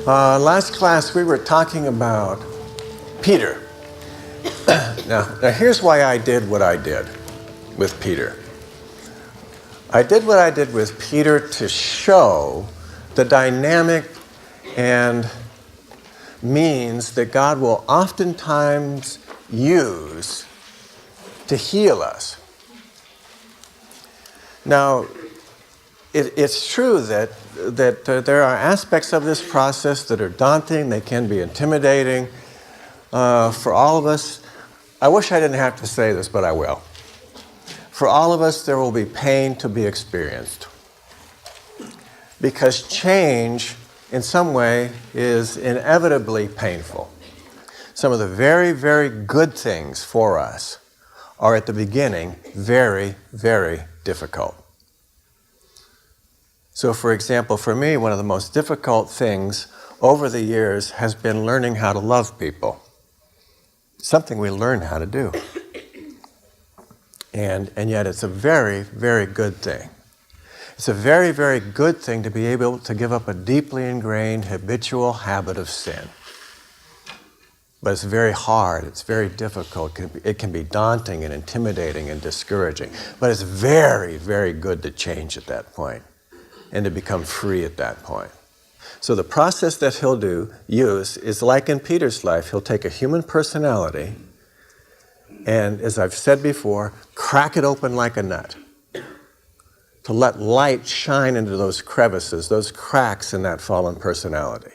Last class we were talking about Peter. Now here's why I did what I did with Peter. I did what I did with Peter to show the dynamic and means that God will oftentimes use to heal us. Now, it's true that there are aspects of this process that are daunting, they can be intimidating for all of us. I wish I didn't have to say this, but I will. For all of us, there will be pain to be experienced. Because change, in some way, is inevitably painful. Some of the very, very good things for us are at the beginning very, very difficult. So, for example, for me, one of the most difficult things over the years has been learning how to love people. Something we learn how to do. And yet it's a very, very good thing. It's a very, very good thing to be able to give up a deeply ingrained habitual habit of sin. But it's very hard, it's very difficult, it can be daunting and intimidating and discouraging. But it's very, very good to change at that point and to become free at that point. So the process that he'll use is like in Peter's life. He'll take a human personality and, as I've said before, crack it open like a nut to let light shine into those crevices, those cracks in that fallen personality.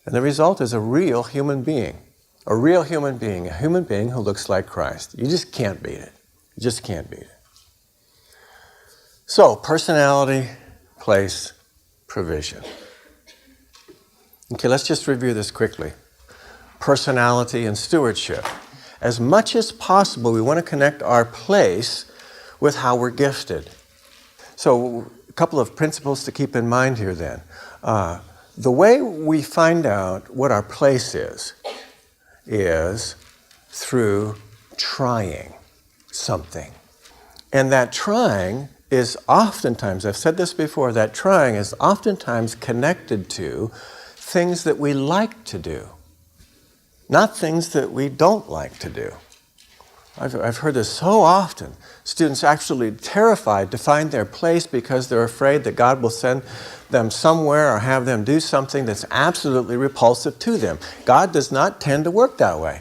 And the result is a real human being. A real human being, a human being who looks like Christ. You just can't beat it. You just can't beat it. So, personality, place, provision. Okay, let's just review this quickly. Personality and stewardship. As much as possible, we want to connect our place with how we're gifted. So, a couple of principles to keep in mind here then. The way we find out what our place is through trying something. And that trying is oftentimes, I've said this before, that trying is oftentimes connected to things that we like to do, not things that we don't like to do. I've heard this so often. Students actually terrified to find their place because they're afraid that God will send them somewhere or have them do something that's absolutely repulsive to them. God does not tend to work that way.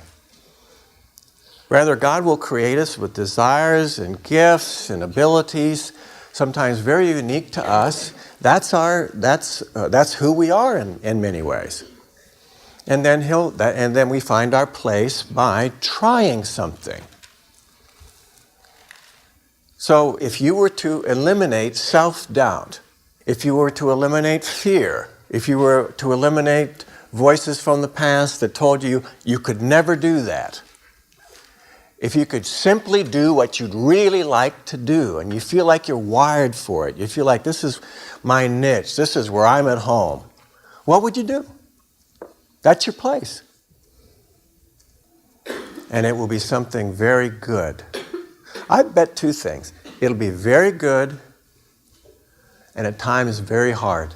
Rather, God will create us with desires and gifts and abilities, sometimes very unique to us. That's who we are in many ways. And then we find our place by trying something. So if you were to eliminate self-doubt, if you were to eliminate fear, if you were to eliminate voices from the past that told you you could never do that, if you could simply do what you'd really like to do and you feel like you're wired for it, you feel like this is my niche, this is where I'm at home, what would you do? That's your place. And it will be something very good. I bet two things. It'll be very good and at times very hard.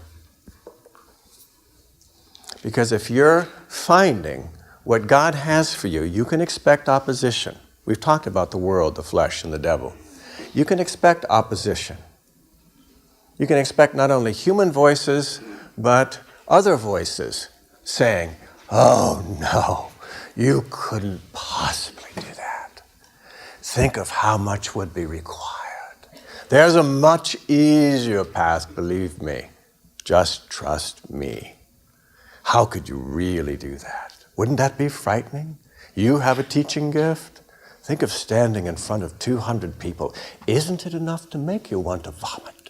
Because if you're finding what God has for you, you can expect opposition. We've talked about the world, the flesh, and the devil. You can expect opposition. You can expect not only human voices, but other voices saying, "Oh no, you couldn't possibly do that. Think of how much would be required. There's a much easier path, believe me. Just trust me. How could you really do that? Wouldn't that be frightening? You have a teaching gift? Think of standing in front of 200 people. Isn't it enough to make you want to vomit?"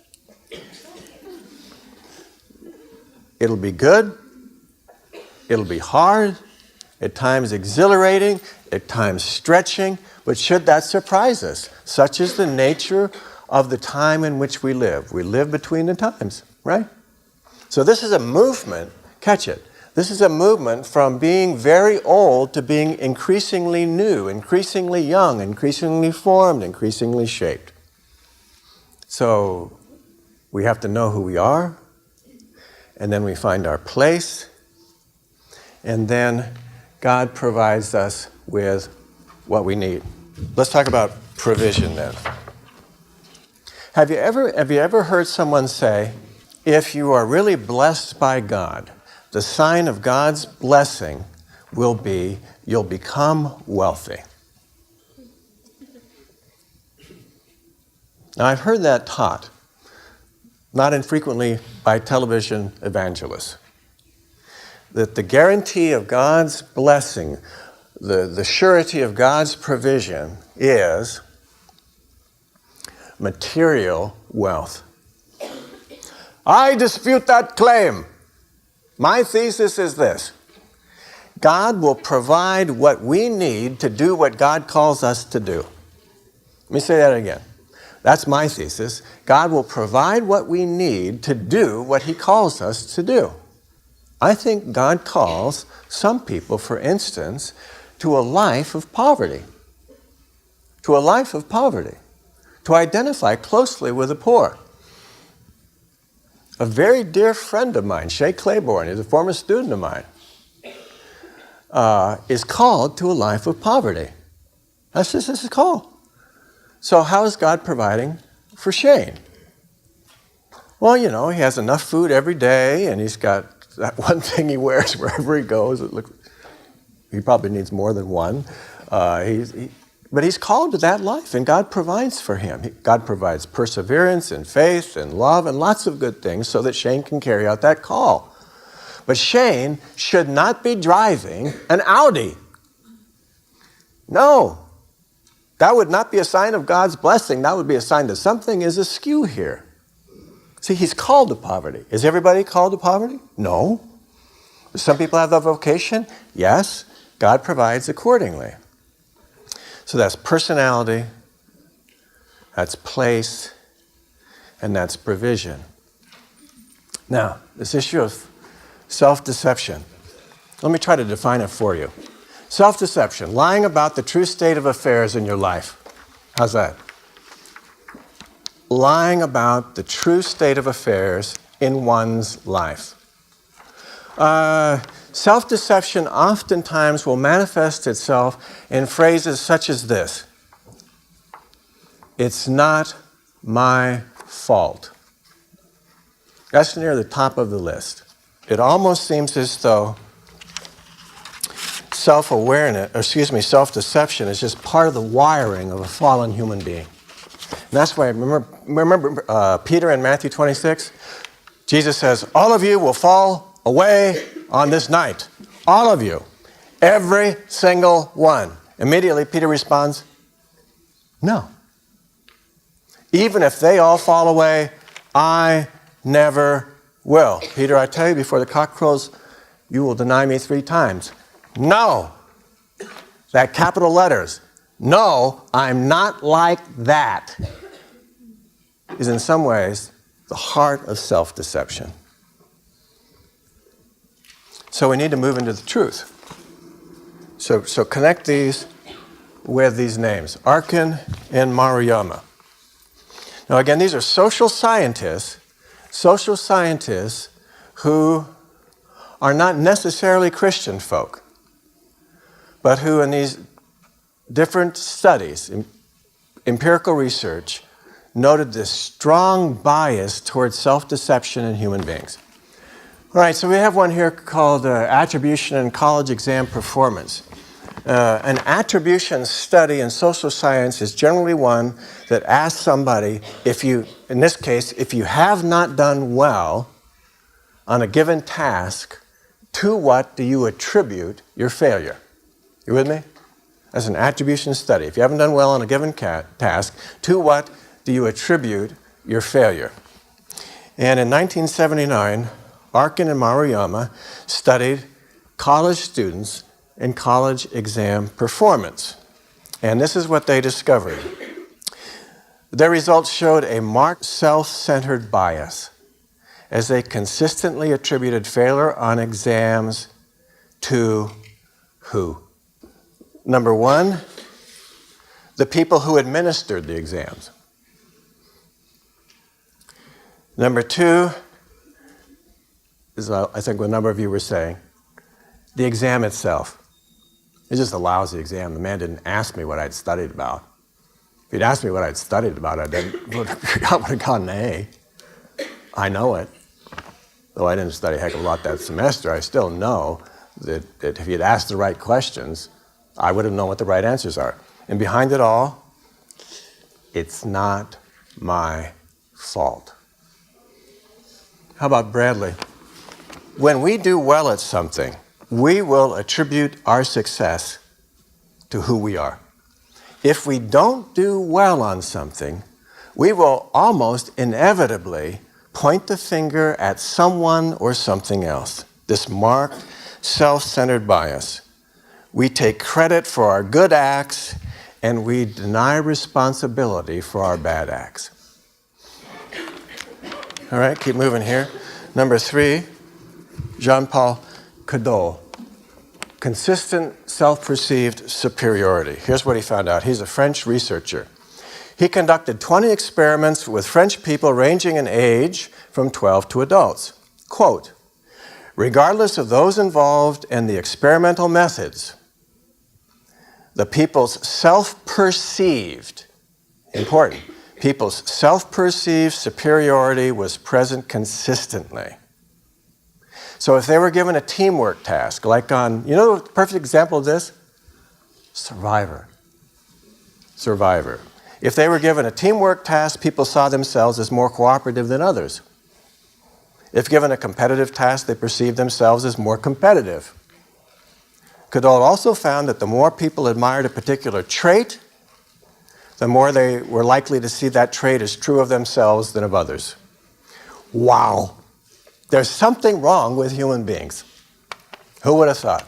It'll be good. It'll be hard, at times exhilarating, at times stretching, but should that surprise us? Such is the nature of the time in which we live. We live between the times, right? So this is a movement, catch it, this is a movement from being very old to being increasingly new, increasingly young, increasingly formed, increasingly shaped. So we have to know who we are, and then we find our place, and then God provides us with what we need. Let's talk about provision then. Have you ever heard someone say, if you are really blessed by God, the sign of God's blessing will be you'll become wealthy? Now, I've heard that taught, not infrequently by television evangelists, that the guarantee of God's blessing, the surety of God's provision is material wealth. I dispute that claim. My thesis is this: God will provide what we need to do what God calls us to do. Let me say that again. That's my thesis. God will provide what we need to do what He calls us to do. I think God calls some people, for instance, to a life of poverty. To a life of poverty. To identify closely with the poor. A very dear friend of mine, Shay Claiborne, is a former student of mine, is called to a life of poverty. That's just his call. So how is God providing for Shane? Well, you know, he has enough food every day, and he's got that one thing he wears wherever he goes. He probably needs more than one. But he's called to that life, and God provides for him. God provides perseverance and faith and love and lots of good things so that Shane can carry out that call. But Shane should not be driving an Audi. No. That would not be a sign of God's blessing. That would be a sign that something is askew here. See, he's called to poverty. Is everybody called to poverty? No. Do some people have that vocation? Yes. God provides accordingly. So that's personality, that's place, and that's provision. Now, this issue of self-deception. Let me try to define it for you. Self-deception, lying about the true state of affairs in your life. How's that? Lying about the true state of affairs in one's life. Self-deception oftentimes will manifest itself in phrases such as this: it's not my fault. That's near the top of the list. It almost seems as though self-deception is just part of the wiring of a fallen human being. And that's why, remember Peter in Matthew 26? Jesus says, all of you will fall away on this night. All of you. Every single one. Immediately, Peter responds, no. Even if they all fall away, I never will. Peter, I tell you, before the cock crows, you will deny me 3 times. No. That capital letters. No, I'm not like that. Is in some ways the heart of self-deception. So we need to move into the truth. So connect these with these names, Arkin and Maruyama. Now again, these are social scientists who are not necessarily Christian folk, but who in these different studies, empirical research, noted this strong bias towards self-deception in human beings. All right, so we have one here called Attribution in College Exam Performance. An attribution study in social science is generally one that asks somebody, in this case, if you have not done well on a given task, to what do you attribute your failure? You with me? That's an attribution study. If you haven't done well on a given task, to what do you attribute your failure? And in 1979, Arkin and Maruyama studied college students in college exam performance. And this is what they discovered. Their results showed a marked self-centered bias as they consistently attributed failure on exams to who? Number 1, the people who administered the exams. Number 2, is I think what a number of you were saying, The exam itself. It's just a lousy exam. The man didn't ask me what I'd studied about. If he'd asked me what I'd studied about, I would have gotten an A. I know it. Though I didn't study a heck of a lot that semester, I still know that if he'd asked the right questions, I would have known what the right answers are. And behind it all, it's not my fault. How about Bradley? When we do well at something, we will attribute our success to who we are. If we don't do well on something, we will almost inevitably point the finger at someone or something else. This marked self-centered bias. We take credit for our good acts and we deny responsibility for our bad acts. All right, keep moving here. Number 3, Jean-Paul Caudot. Consistent self-perceived superiority. Here's what he found out. He's a French researcher. He conducted 20 experiments with French people ranging in age from 12 to adults. Quote, regardless of those involved in the experimental methods, the people's self-perceived, important, people's self-perceived superiority was present consistently. So if they were given a teamwork task, like on, you know the perfect example of this? Survivor. If they were given a teamwork task, people saw themselves as more cooperative than others. If given a competitive task, they perceived themselves as more competitive. Caudot also found that the more people admired a particular trait, the more they were likely to see that trait as true of themselves than of others. Wow. There's something wrong with human beings. Who would have thought?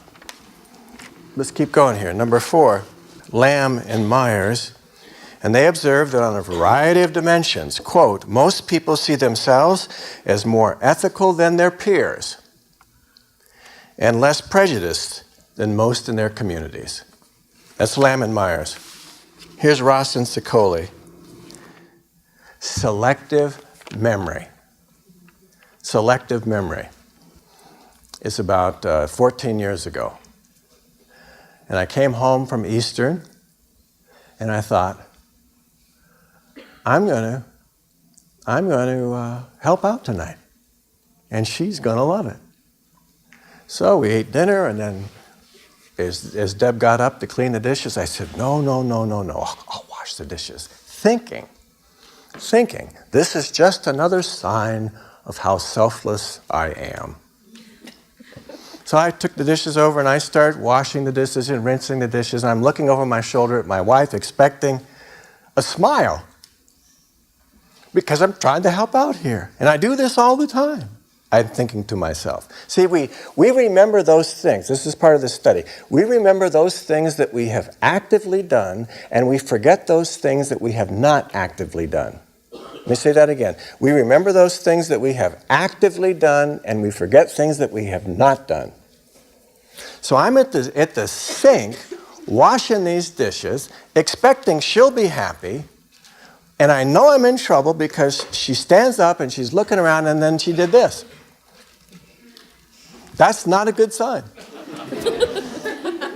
Let's keep going here. Number 4, Lamb and Myers. And they observed that on a variety of dimensions, quote, most people see themselves as more ethical than their peers and less prejudiced than most in their communities. That's Lamb and Myers. Here's Ross and Sicoli. Selective memory. Selective memory. It's about 14 years ago. And I came home from Eastern, and I thought, I'm going to help out tonight, and she's going to love it. So we ate dinner, and then as Deb got up to clean the dishes, I said, no, I'll wash the dishes. Thinking, this is just another sign of how selfless I am. So I took the dishes over, and I started washing the dishes and rinsing the dishes, and I'm looking over my shoulder at my wife, expecting a smile, because I'm trying to help out here. And I do this all the time. I'm thinking to myself. See, we remember those things. This is part of the study. We remember those things that we have actively done, and we forget those things that we have not actively done. Let me say that again. We remember those things that we have actively done, and we forget things that we have not done. So I'm at the sink, washing these dishes, expecting she'll be happy, and I know I'm in trouble because she stands up and she's looking around and then she did this. That's not a good sign.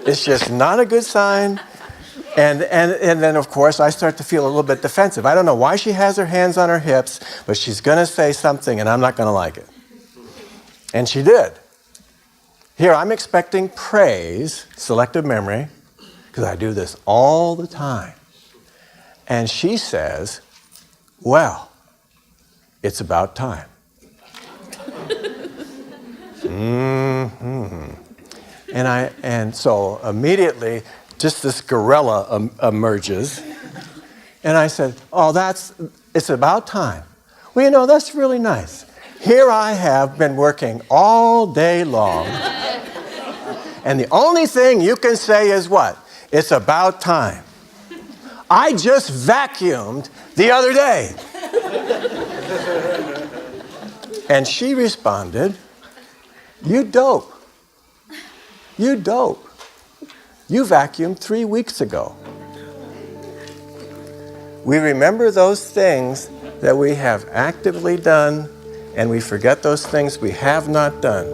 It's just not a good sign. And then, of course, I start to feel a little bit defensive. I don't know why she has her hands on her hips, but she's going to say something and I'm not going to like it. And she did. Here, I'm expecting praise, selective memory, because I do this all the time. And she says, well, it's about time. And so immediately, just this gorilla emerges. And I said, oh, it's about time. Well, you know, that's really nice. Here I have been working all day long. And the only thing you can say is what? It's about time. I just vacuumed the other day. And she responded, you dope. You dope. You vacuumed 3 weeks ago. We remember those things that we have actively done, and we forget those things we have not done.